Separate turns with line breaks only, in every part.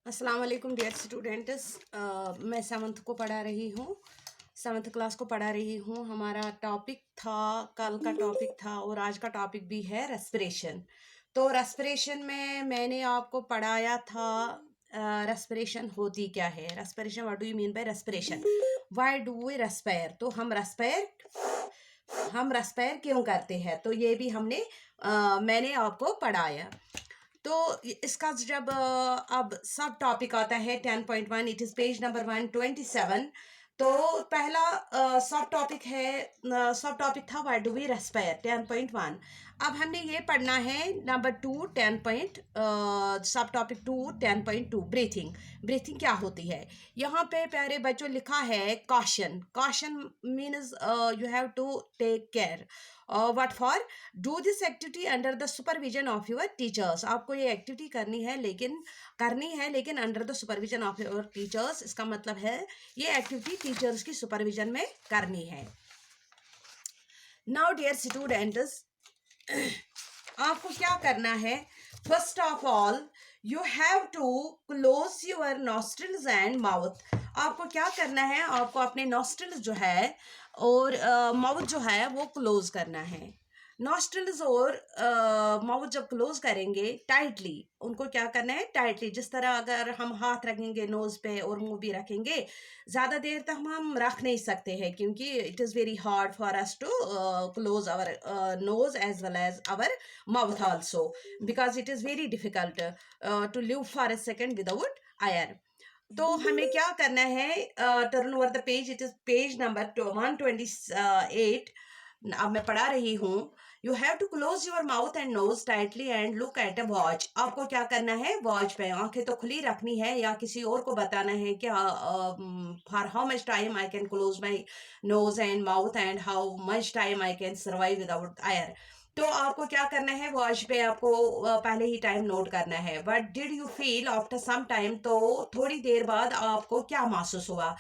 अस्सलाम वालेकुम dear students. मैं सेवन्थ को पढ़ा रही हूँ, सेवन्थ क्लास को पढ़ा रही हूँ। हमारा टॉपिक था, कल का टॉपिक था और आज का टॉपिक भी है रेस्पिरेशन। तो रेस्पिरेशन में मैंने आपको पढ़ाया था रेस्पिरेशन होती क्या है। Respiration, what do you mean by respiration, why do we respire. तो हम रेस्पायर क्यों करते हैं, तो ये भी मैंने आपको पढ़ाया। तो इसका जब अब सब टॉपिक आता है 10.1, इट इज पेज नंबर 127। तो पहला सब टॉपिक था व्हाई डू वी रेस्पायर 10.1। अब हमने ये पढ़ना है नंबर 2 सब टॉपिक 2 10.2 ब्रीथिंग। ब्रीथिंग क्या होती है। यहाँ पे प्यारे बच्चों लिखा है caution. Caution means you have to take care. What for, do this activity under the supervision of your teachers. आपको ये एक्टिविटी करनी है लेकिन under the supervision of your teachers. इसका मतलब है ये एक्टिविटी टीचर्स की सुपरविजन में करनी है। नाउ डियर स्टूडेंट्स, आपको क्या करना है। First of all you have to close your nostrils and mouth. आपको क्या करना है, आपको अपने नॉस्ट्रिल्स जो है और माउथ जो है वो क्लोज करना है। नॉस्ट्रिल्स और माउथ जब क्लोज करेंगे टाइटली, उनको क्या करना है टाइटली। जिस तरह अगर हम हाथ रखेंगे नोज पे और मुंह भी रखेंगे, ज़्यादा देर तक हम रख नहीं सकते हैं क्योंकि it is very hard for us to close our nose as well as our mouth also, because it is very difficult to live for a second without air. तो हमें क्या करना है, turn over the page, it is page number 128। अब मैं पढ़ा रही हूँ। You have to close your mouth and nose tightly and look at a watch. आपको क्या करना है, वॉच पे आंखें तो खुली रखनी है या किसी और को बताना है कि for how much time I can close my nose and mouth and how much time I can survive without air. तो आपको क्या करना है, वॉच पे आपको पहले ही टाइम नोट करना है। But did you feel after some time, तो थोड़ी देर बाद आपको क्या महसूस हुआ।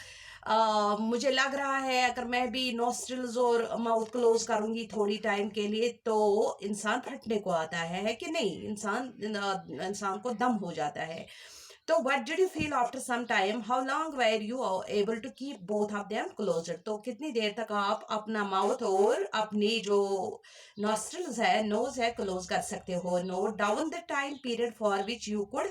मुझे लग रहा है अगर मैं भी नोस्ट्रिल्स और माउथ क्लोज करूंगी थोड़ी टाइम के लिए तो इंसान फटने को आता है कि नहीं, इंसान को दम हो जाता है। तो what did you feel after some time? How long were you able to keep both of them closed? तो कितनी देर तक आप अपना माउथ और अपनी जो नॉस्ट्रल्स है, नोज है, क्लोज कर सकते हो। Note down the time period for which you could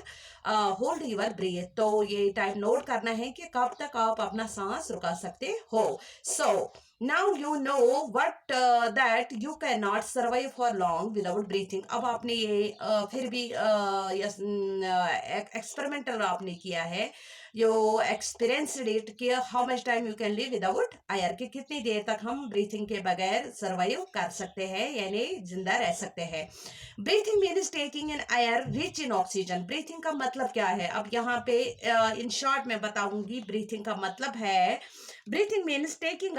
hold your breath. तो ये टाइम नोट करना है कि कब तक आप अपना सांस रुका सकते हो। सो now you know what that you cannot survive for long without breathing। अब आपने ये फिर भी एक्सपेरिमेंटल आपने किया है, यो एक्सपीरियंस डेट कि how much time you can live without air, कि कितनी देर तक हम ब्रीथिंग के बगैर सर्वाइव कर सकते हैं यानी जिंदा रह सकते हैं। Breathing means taking in air rich in oxygen. Breathing का मतलब क्या है, अब यहाँ पे इन शॉर्ट में बताऊंगी। ब्रीथिंग का मतलब है, breathing means taking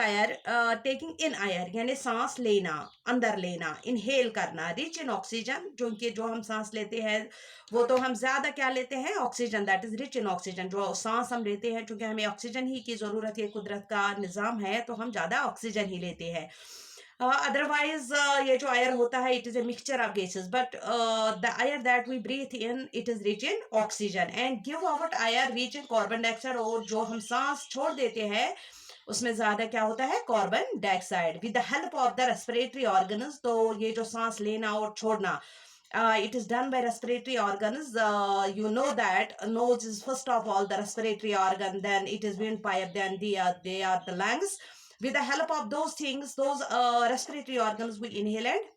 in air यानी सांस लेना, अंदर लेना, इनहेल करना, रिच इन ऑक्सीजन। जो हम सांस लेते हैं वो तो हम ज्यादा क्या लेते हैं, oxygen, that is rich in oxygen. जो सांस हम लेते हैं क्योंकि हमें ऑक्सीजन ही की जरूरत है, कुदरत का निजाम है तो हम ज्यादा ऑक्सीजन ही लेते हैं। अदरवाइज ये जो एयर होता है it is a mixture of gases, but the air that we breathe in it is rich in oxygen and give out air rich in carbon dioxide. और जो हम सांस छोड़ देते हैं उसमें ज्यादा क्या होता है, carbon dioxide. With the help of the respiratory organs, तो ये जो सांस लेना और छोड़ना it is done by respiratory organs. You know that nose is first of all the respiratory organ, then it is windpipe, then they are the lungs. With the help of those things, those respiratory organs we inhale and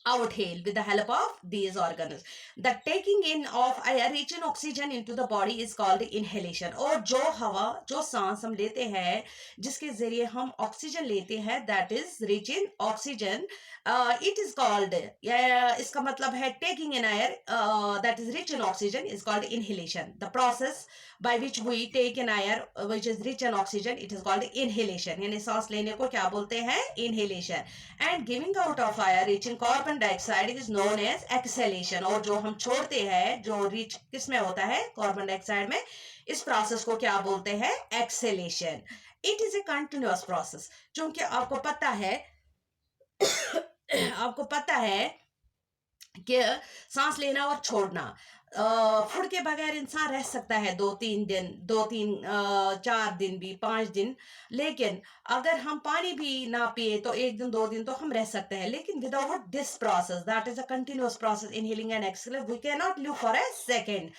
outhale with the help of these organs. The taking in of air rich in oxygen into the body is called inhalation। और जो हवा, जो सांस हम लेते हैं जिसके जरिए हम ऑक्सीजन लेते हैं, that is rich in oxygen, it is called, इसका मतलब है taking in air that is rich in oxygen is called inhalation। The process by which we take in air which is rich in oxygen, it is called inhalation। यानी सांस लेने को क्या बोलते हैं, inhalation। and giving out of air rich in carbon dioxide is known as exhalation। और जो हम छोड़ते हैं जो रिच किस में होता है, कार्बन डाइऑक्साइड में, इस प्रोसेस को क्या बोलते हैं, acceleration. It is a continuous process. क्योंकि आपको पता है कि सांस लेना और छोड़ना, फूड के बगैर इंसान रह सकता है 2-3 दिन, 4 दिन भी, 5 दिन। लेकिन अगर हम पानी भी ना पिए तो 1 दिन 2 दिन तो हम रह सकते हैं। लेकिन without this process, that is a continuous process, inhaling and exhaling, we can not live for a second.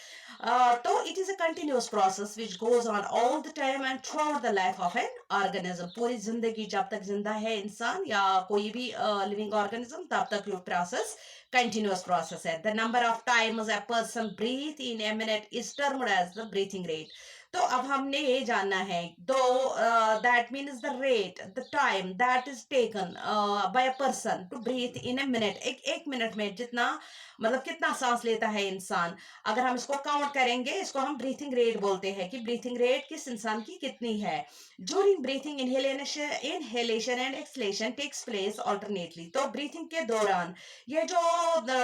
तो it is a continuous process which goes on all the time and throughout the life of an organism. पूरी जिंदगी जब तक जिंदा है इंसान या कोई भी लिविंग ऑर्गेनिज्म, तब तक ये प्रोसेस continuous process है. The number of times a person breathe in a minute is termed as the breathing rate. तो अब हमने ये जानना है, दो that means the rate, the time that is taken by a person to breathe in a minute. एक minute में जितना, मतलब कितना सांस लेता है इंसान, अगर हम इसको काउंट करेंगे, इसको हम ब्रीथिंग रेट बोलते हैं कि ब्रीथिंग रेट किस इंसान की कितनी है। During breathing inhalation and exhalation takes place alternately. तो ब्रीथिंग के दौरान ये जो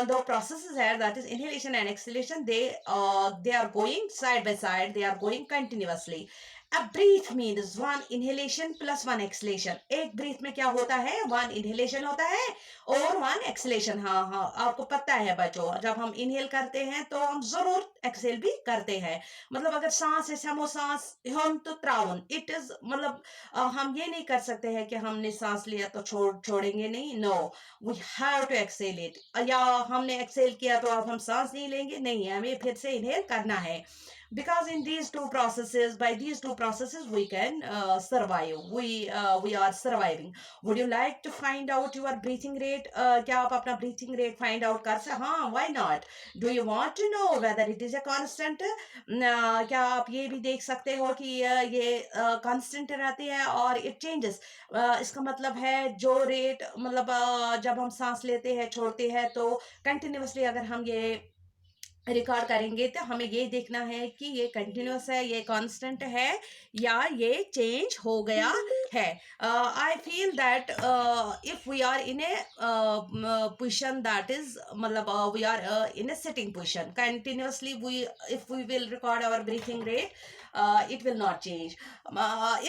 दो प्रोसेसेस है, that is inhalation and exhalation, they are going side by side, they are going continuously. A breath means one inhalation plus one exhalation. एक breath में क्या होता है, वन इनहेलेशन होता है और वन एक्सलेशन। हाँ हाँ, आपको पता है बच्चों, जब हम इनहेल करते हैं तो हम जरूर एक्सेल भी करते हैं। मतलब अगर सांस है, समो सांस हम तो त्रावन, इट इज मतलब हम ये नहीं कर सकते हैं कि हमने सांस लिया तो छोड़ेंगे नहीं। No, we have to exhale it. या हमने एक्सेल किया तो अब हम सांस नहीं लेंगे, नहीं, हमें फिर से इनहेल करना है। Because in these two processes, by these two processes we can survive, we are surviving. Would you like to find out your breathing rate? क्या आप अपना breathing rate find out कर सकते? हाँ, why not? Do you want to know whether it is a constant? क्या आप ये भी देख सकते हो कि ये constant रहती है और it changes? इसका मतलब है जो रेट, मतलब जब हम सांस लेते हैं छोड़ते हैं तो कंटिन्यूअसली अगर हम ये रिकॉर्ड करेंगे तो हमें ये देखना है कि ये कंटिन्यूअस है, ये कांस्टेंट है या ये चेंज हो गया है। I feel that if we are in a position that is, मतलब we are in a sitting position continuously, we if we will record our breathing rate, it will not change.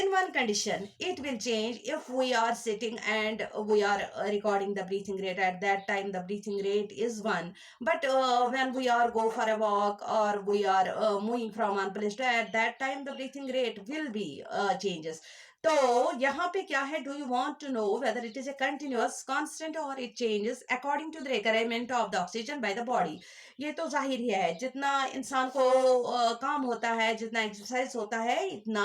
In one condition it will change, if we are sitting and we are recording the breathing rate, at that time the breathing rate is 1. But when we are go for a walk or we are moving from one place to, at that time the breathing rate will be changes. तो यहाँ पे क्या है, do you want to know whether it is a continuous constant और it changes according to the requirement of the oxygen by the body. ये तो जाहिर ही है, जितना इंसान को काम होता है, जितना एक्सरसाइज होता है, इतना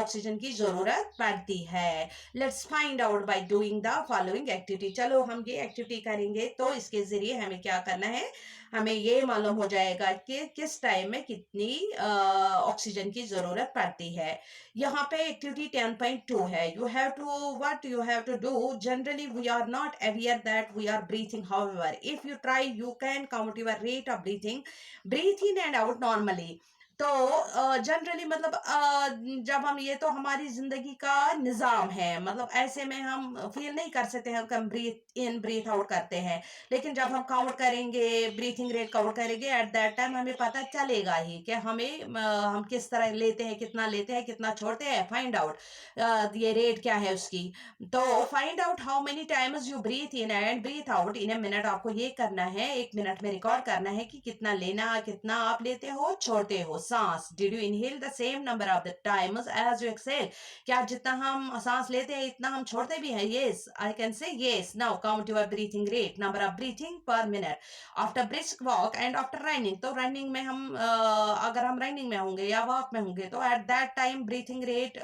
ऑक्सीजन की जरूरत पड़ती है। Let's find out by doing the following activity. चलो हम ये एक्टिविटी करेंगे तो इसके जरिए हमें क्या करना है, हमें ये मालूम हो जाएगा कि किस टाइम में कितनी ऑक्सीजन की जरूरत पड़ती है। यहाँ पे एक्टिविटी 10.2 है। You have to, what you have to do, generally we are not aware that we are breathing, however if you try you can count your rate of breathing, breathe in and out normally. तो generally मतलब जब हम, ये तो हमारी जिंदगी का निज़ाम है, मतलब ऐसे में हम फील नहीं कर सकते हैं, हम ब्रीथ इन ब्रीथ आउट करते हैं। लेकिन जब हम काउंट करेंगे, ब्रीथिंग रेट काउंट करेंगे, एट दैट टाइम हमें पता चलेगा ही कि हमें हम किस तरह लेते हैं, कितना लेते हैं, कितना छोड़ते हैं। फाइंड आउट ये रेट क्या है उसकी। तो find out how many times you breathe in and breathe out in a minute. आपको ये करना है, 1 मिनट में रिकॉर्ड करना है कि कितना लेना, कितना आप लेते हो, छोड़ते हो सांस। Did you inhale the same number of the times as you exhale? क्या जितना हम सांस लेते हैं इतना हम छोड़ते भी हैं? Yes, I can say yes. Now count your breathing rate, number of breathing पर minute after brisk walk and after running. तो रनिंग में हम अगर हम रनिंग में होंगे या वॉक में होंगे तो at that time breathing rate,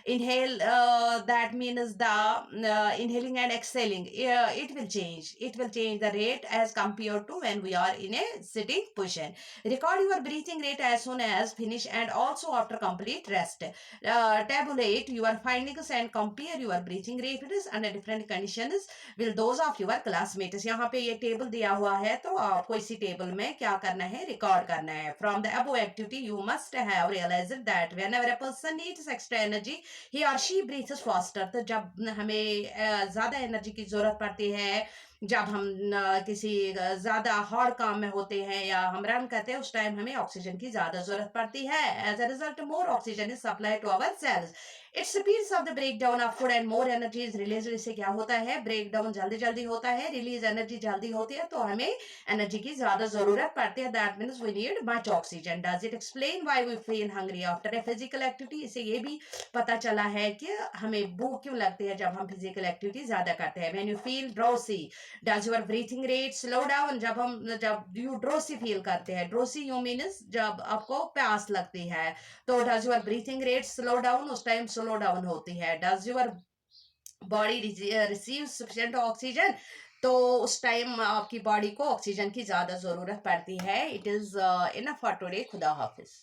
inhale, that means the inhaling and exhaling, it will change, it will change the rate as compared to when we are in a sitting position. Record your breathing rate as soon as finish and also after complete rest. Tabulate your findings and compare your breathing rate under different conditions with those of your classmates. यहाँ पे ये table दिया हुआ है तो आपको इसी table में क्या करना है, रिकॉर्ड करना है। From the above activity you must have realized that whenever a person needs extra energy he or she breathes faster। तो जब हमें ज्यादा एनर्जी की जरूरत पड़ती है जब हम किसी ज़्यादा हार्ड काम में होते हैं या हम रन करते हैं, उस टाइम हमें ऑक्सीजन की ज़्यादा ज़रूरत पड़ती है. As a result more oxygen is supply to our cells. It speeds of the break down of food and more energy is release. इससे क्या होता है, ब्रेक डाउन जल्दी जल्दी होता है, रिलीज एनर्जी जल्दी होती है, तो हमें एनर्जी की ज़्यादा ज़रूरत पड़ती है. That means we need much oxygen. Does it explain why we feel hungry after a physical activity. इससे ये भी पता चला है कि हमें भूख क्यों लगती है जब हम फिजिकल एक्टिविटी ज़्यादा करते हैं. When you feel drowsy, does your breathing rate slow down. जब यू ड्रोसी फील करते हैं, ड्रोसी यू मीन्स जब आपको प्यास लगती है, तो does your breathing rate slow down, उस टाइम स्लो डाउन होती है. Does your body receive sufficient oxygen, तो उस टाइम आपकी बॉडी को ऑक्सीजन की ज्यादा जरूरत पड़ती है. It is enough for today. खुदा हाफिज.